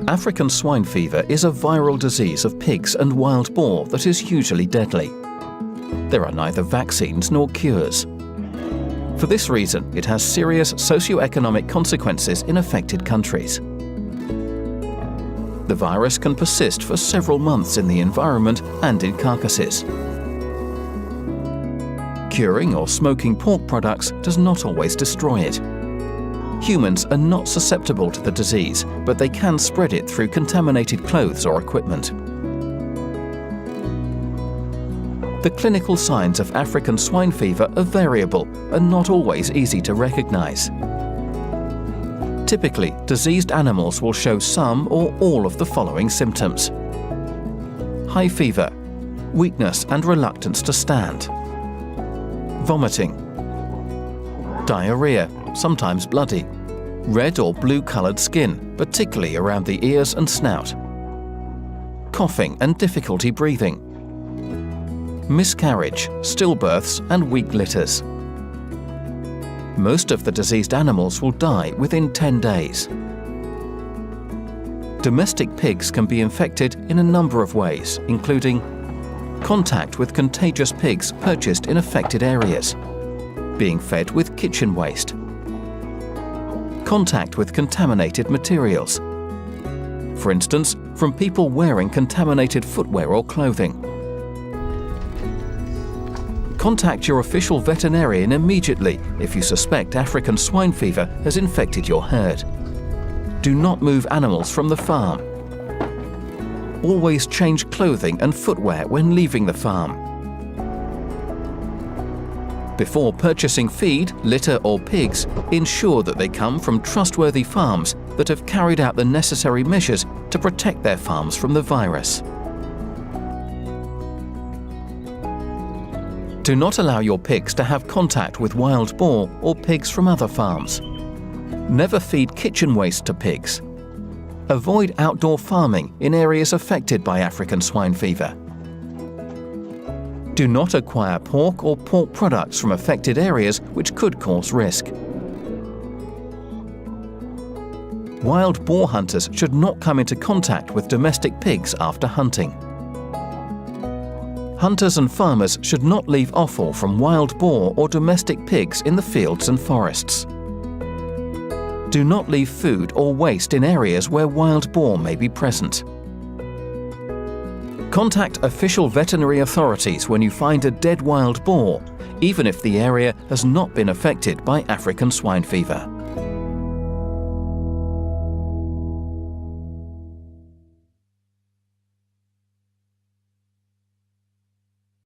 African swine fever is a viral disease of pigs and wild boar that is usually deadly. There are neither vaccines nor cures. For this reason, it has serious socio-economic consequences in affected countries. The virus can persist for several months in the environment and in carcasses. Curing or smoking pork products does not always destroy it. Humans are not susceptible to the disease, but they can spread it through contaminated clothes or equipment. The clinical signs of African swine fever are variable and not always easy to recognize. Typically, diseased animals will show some or all of the following symptoms: high fever, weakness and reluctance to stand, vomiting, diarrhea, sometimes bloody, red or blue-colored skin, particularly around the ears and snout, coughing and difficulty breathing, miscarriage, stillbirths and weak litters. Most of the diseased animals will die within 10 days. Domestic pigs can be infected in a number of ways, including contact with contagious pigs purchased in affected areas, being fed with kitchen waste, contact with contaminated materials, for instance, from people wearing contaminated footwear or clothing. Contact your official veterinarian immediately if you suspect African swine fever has infected your herd. Do not move animals from the farm. Always change clothing and footwear when leaving the farm. Before purchasing feed, litter or pigs, ensure that they come from trustworthy farms that have carried out the necessary measures to protect their farms from the virus. Do not allow your pigs to have contact with wild boar or pigs from other farms. Never feed kitchen waste to pigs. Avoid outdoor farming in areas affected by African swine fever. Do not acquire pork or pork products from affected areas which could cause risk. Wild boar hunters should not come into contact with domestic pigs after hunting. Hunters and farmers should not leave offal from wild boar or domestic pigs in the fields and forests. Do not leave food or waste in areas where wild boar may be present. Contact official veterinary authorities when you find a dead wild boar, even if the area has not been affected by African swine fever.